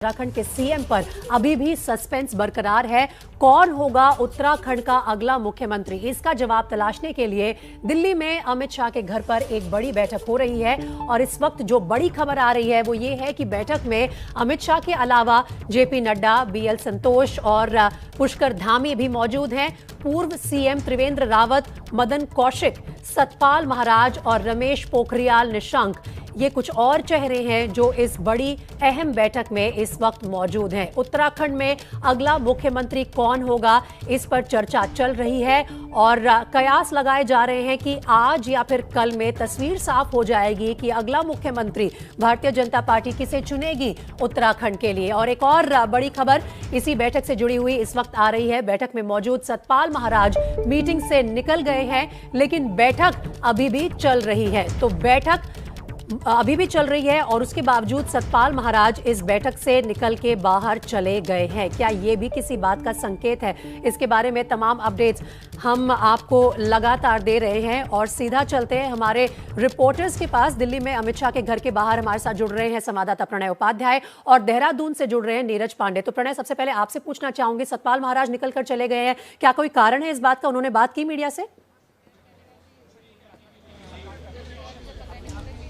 उत्तराखंड के सीएम पर अभी भी सस्पेंस बरकरार है। कौन होगा उत्तराखंड का अगला मुख्यमंत्री, इसका जवाब तलाशने के लिए दिल्ली में अमित शाह के घर पर एक बड़ी बैठक हो रही है। और इस वक्त जो बड़ी खबर आ रही है वो ये है कि बैठक में अमित शाह के अलावा जेपी नड्डा, बीएल संतोष और पुष्कर धामी भी मौजूद हैं। पूर्व सीएम त्रिवेंद्र रावत, मदन कौशिक, सतपाल महाराज और रमेश पोखरियाल निशंक, ये कुछ और चेहरे हैं जो इस बड़ी अहम बैठक में इस वक्त मौजूद हैं। उत्तराखंड में अगला मुख्यमंत्री कौन होगा, इस पर चर्चा चल रही है और कयास लगाए जा रहे हैं कि आज या फिर कल में तस्वीर साफ हो जाएगी कि अगला मुख्यमंत्री भारतीय जनता पार्टी किसे चुनेगी उत्तराखंड के लिए। और एक और बड़ी खबर इसी बैठक से जुड़ी हुई इस वक्त आ रही है। बैठक में मौजूद सतपाल महाराज मीटिंग से निकल गए हैं, लेकिन बैठक अभी भी चल रही है। तो बैठक अभी भी चल रही है और उसके बावजूद सतपाल महाराज इस बैठक से निकल के बाहर चले गए हैं। क्या ये भी किसी बात का संकेत है? इसके बारे में तमाम अपडेट्स हम आपको लगातार दे रहे हैं और सीधा चलते हैं हमारे रिपोर्टर्स के पास। दिल्ली में अमित शाह के घर के बाहर हमारे साथ जुड़ रहे हैं संवाददाता प्रणय उपाध्याय और देहरादून से जुड़ रहे हैं नीरज पांडे। तो प्रणय, सबसे पहले आपसे पूछना चाहूंगी, सतपाल महाराज निकल कर चले गए हैं, क्या कोई कारण है इस बात का? उन्होंने बात की मीडिया से?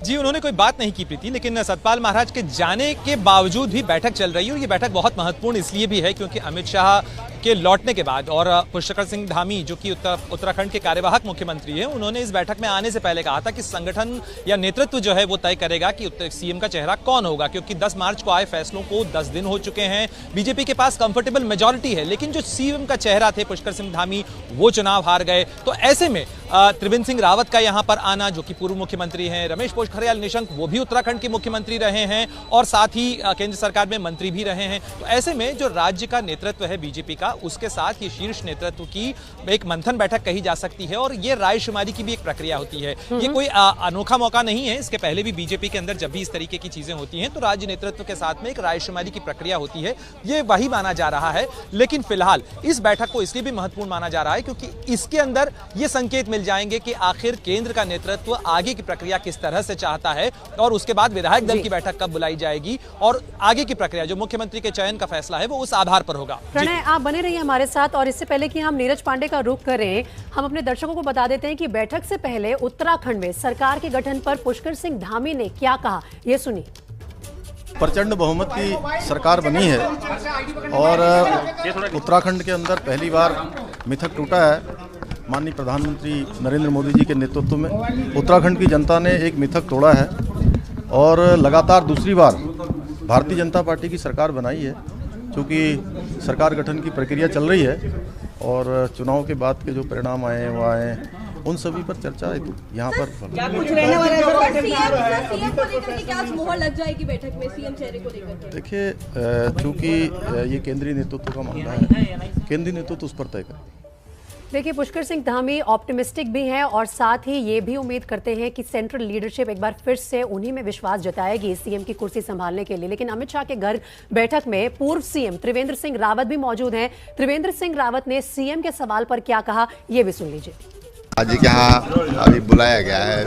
जी, उन्होंने कोई बात नहीं की प्रीति, लेकिन सतपाल महाराज के जाने के बावजूद भी बैठक चल रही है। और ये बैठक बहुत महत्वपूर्ण इसलिए भी है क्योंकि अमित शाह के लौटने के बाद और पुष्कर सिंह धामी जो कि उत्तराखंड के कार्यवाहक मुख्यमंत्री हैं, उन्होंने इस बैठक में आने से पहले कहा था कि संगठन या नेतृत्व जो है वो तय करेगा कि सीएम का चेहरा कौन होगा, क्योंकि 10 मार्च को आए फैसलों को 10 दिन हो चुके हैं। बीजेपी के पास कंफर्टेबल मेजॉरिटी है, लेकिन जो सीएम का चेहरा थे पुष्कर सिंह धामी, वो चुनाव हार गए। तो ऐसे में त्रिवेंद्र सिंह रावत का यहां पर आना, जो कि पूर्व मुख्यमंत्री हैं, रमेश पोखरियाल निशंक, वो भी उत्तराखंड के मुख्यमंत्री रहे हैं और साथ ही केंद्र सरकार में मंत्री भी रहे हैं। तो ऐसे में जो राज्य का नेतृत्व है बीजेपी का, उसके साथ ये शीर्ष नेतृत्व की एक मंथन बैठक कही जा सकती है और ये रायशुमारी की भी एक प्रक्रिया होती है। ये कोई अनोखा मौका नहीं है। इसके पहले भी बीजेपी के अंदर जब भी इस तरीके की चीजें होती हैं तो राज्य नेतृत्व के साथ में एक रायशुमारी की प्रक्रिया होती है। ये वही माना जा रहा है। लेकिन फिलहाल इस बैठक को इसलिए भी महत्वपूर्ण माना जा रहा है क्योंकि इसके अंदर ये संकेत मिल जाएंगे कि आखिर केंद्र का नेतृत्व आगे की प्रक्रिया किस तरह से चाहता है और उसके बाद विधायक दल की बैठक कब बुलाई जाएगी और आगे की प्रक्रिया जो मुख्यमंत्री के चयन का फैसला है वो उस आधार पर होगा। प्रणय, आप बने रहिए हमारे साथ। और इससे पहले कि हम नीरज पांडे का रुख करें, हम अपने दर्शकों को बता देते हैं कि बैठक से पहले उत्तराखंड में सरकार के गठन पर पुष्कर सिंह धामी ने क्या कहा, ये सुनिए। प्रचंड बहुमत की सरकार बनी है और उत्तराखंड के अंदर पहली बार मिथक टूटा है। माननीय प्रधानमंत्री नरेंद्र मोदी जी के नेतृत्व में उत्तराखंड की जनता ने एक मिथक तोड़ा है और लगातार दूसरी बार भारतीय जनता पार्टी की सरकार बनाई है। क्योंकि सरकार गठन की प्रक्रिया चल रही है और चुनाव के बाद के जो परिणाम आए वो आए, उन सभी पर चर्चा यहाँ पर क्या कुछ रहने वाला है? सीएम को लेकर के क्या मोहर लग जाएगी बैठक में सीएम चेहरे को लेकर? देखिए, चूंकि ये केंद्रीय नेतृत्व का मामला है, केंद्रीय नेतृत्व उस पर तय करें। देखिए, पुष्कर सिंह धामी ऑप्टिमिस्टिक भी हैं और साथ ही ये भी उम्मीद करते हैं कि सेंट्रल लीडरशिप एक बार फिर से उन्हीं में विश्वास जताएगी सीएम की कुर्सी संभालने के लिए। लेकिन अमित शाह के घर बैठक में पूर्व सीएम त्रिवेंद्र सिंह रावत भी मौजूद हैं। त्रिवेंद्र सिंह रावत ने सीएम के सवाल पर क्या कहा, ये भी सुन लीजिए। आज यहाँ अभी बुलाया गया है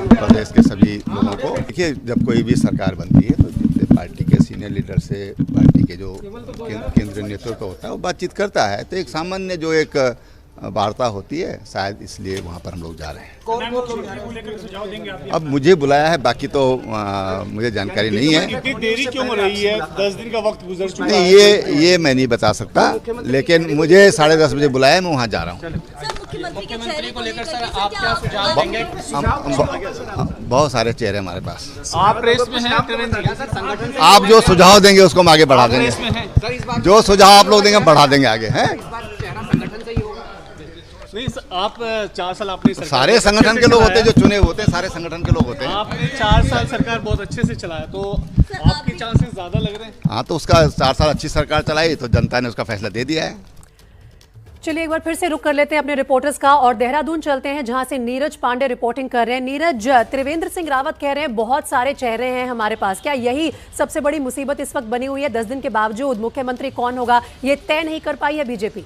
प्रदेश के सभी लोगों को। देखिए, जब कोई भी सरकार बनती है तो पार्टी के सीनियर लीडर से पार्टी के जो केंद्रीय नेतृत्व होता है वो बातचीत करता है। तो एक सामान्य जो एक वार्ता होती है, शायद इसलिए वहाँ पर हम लोग जा रहे हैं। अब मुझे बुलाया है, बाकी तो मुझे जानकारी नहीं है। इतनी देरी क्यों हो रही है? 10 दिन का वक्त गुजर चुका है। नहीं, ये मैं नहीं बता सकता, लेकिन मुझे 10:30 बजे बुलाया है, मैं वहाँ जा रहा हूँ। मुख्यमंत्री को लेकर सर आप क्या सुझाव देंगे? बहुत सारे चेहरे हमारे पास। आप रेस में हैं संगठन से? आप जो सुझाव देंगे उसको हम आगे बढ़ा देंगे। जो सुझाव आप लोग देंगे बढ़ा देंगे आगे, हैं? नहीं, आप 4 साल आपने सारे संगठन के लोग होते हैं जो चुने होते हैं, सारे संगठन के लोग होते हैं। आपने 4 साल सरकार बहुत अच्छे से चलाया, तो आपके चांसेस ज्यादा लग रहे हैं। हाँ, तो उसका 4 साल अच्छी सरकार चलाई तो जनता ने उसका फैसला दे दिया है। चलिए एक बार फिर से रुक कर लेते हैं अपने रिपोर्टर्स का और देहरादून चलते हैं जहां से नीरज पांडे रिपोर्टिंग कर रहे हैं। नीरज, त्रिवेंद्र सिंह रावत कह रहे हैं बहुत सारे चेहरे हैं हमारे पास, क्या यही सबसे बड़ी मुसीबत इस वक्त बनी हुई है? 10 दिन के बावजूद मुख्यमंत्री कौन होगा ये तय नहीं कर पाई है बीजेपी?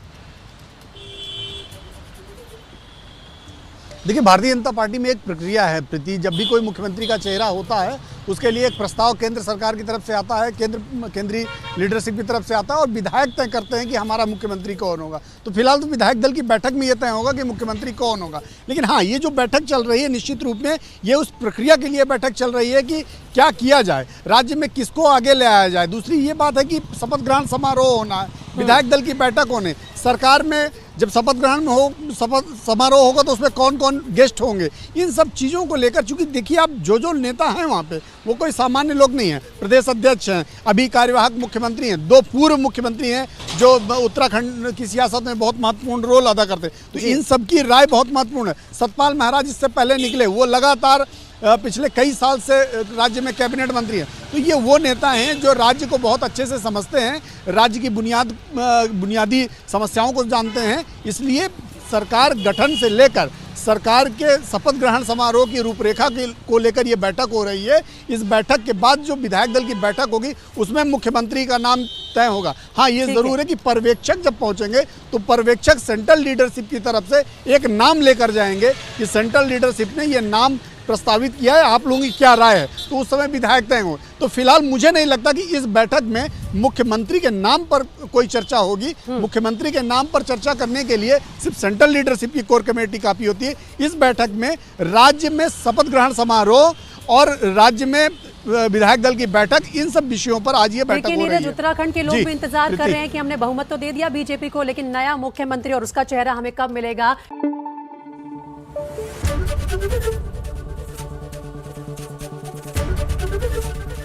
देखिए, भारतीय जनता पार्टी में एक प्रक्रिया है प्रीति। जब भी कोई मुख्यमंत्री का चेहरा होता है उसके लिए एक प्रस्ताव केंद्र सरकार की तरफ से आता है, केंद्रीय लीडरशिप की तरफ से आता है और विधायक तय करते हैं कि हमारा मुख्यमंत्री कौन होगा। तो फिलहाल तो विधायक दल की बैठक में ये तय होगा कि मुख्यमंत्री कौन होगा। लेकिन हाँ, ये जो बैठक चल रही है निश्चित रूप में ये उस प्रक्रिया के लिए बैठक चल रही है कि क्या किया जाए, राज्य में किसको आगे ले आया जाए। दूसरी ये बात है कि शपथ ग्रहण समारोह होना है, विधायक दल की बैठक होने, सरकार में जब शपथ ग्रहण में हो शपथ समारोह होगा तो उसमें कौन कौन गेस्ट होंगे, इन सब चीज़ों को लेकर, चूंकि देखिए आप जो नेता हैं वहाँ पे वो कोई सामान्य लोग नहीं हैं। प्रदेश अध्यक्ष हैं, अभी कार्यवाहक मुख्यमंत्री हैं, 2 पूर्व मुख्यमंत्री हैं जो उत्तराखंड की सियासत में बहुत महत्वपूर्ण रोल अदा करते हैं। तो इन सब की राय बहुत महत्वपूर्ण है। सतपाल महाराज इससे पहले निकले, वो लगातार पिछले कई साल से राज्य में कैबिनेट मंत्री हैं। तो ये वो नेता हैं जो राज्य को बहुत अच्छे से समझते हैं, राज्य की बुनियादी समस्याओं को जानते हैं। इसलिए सरकार गठन से लेकर सरकार के शपथ ग्रहण समारोह की रूपरेखा को लेकर ये बैठक हो रही है। इस बैठक के बाद जो विधायक दल की बैठक होगी उसमें मुख्यमंत्री का नाम तय होगा। हाँ, ये जरूर है कि पर्यवेक्षक जब पहुंचेंगे तो पर्यवेक्षक सेंट्रल लीडरशिप की तरफ से एक नाम लेकर जाएंगे कि सेंट्रल लीडरशिप ने ये नाम प्रस्तावित किया है, आप लोगों की क्या राय है, तो उस समय विधायक तय हो। तो फिलहाल मुझे नहीं लगता कि इस बैठक में मुख्यमंत्री के नाम पर कोई चर्चा होगी। मुख्यमंत्री के नाम पर चर्चा करने के लिए सिर्फ सेंट्रल लीडरशिप की कोर कमेटी काफी होती है। इस बैठक में राज्य में शपथ ग्रहण समारोह और राज्य में विधायक दल की बैठक, इन सब विषयों पर आज ये बैठक हो रही है। उत्तराखंड के लोग भी इंतजार कर रहे हैं कि हमने बहुमत तो दे दिया बीजेपी को, लेकिन नया मुख्यमंत्री और उसका चेहरा हमें कब मिलेगा।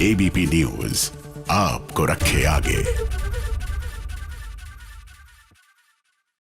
एबीपी न्यूज आपको रखे आगे।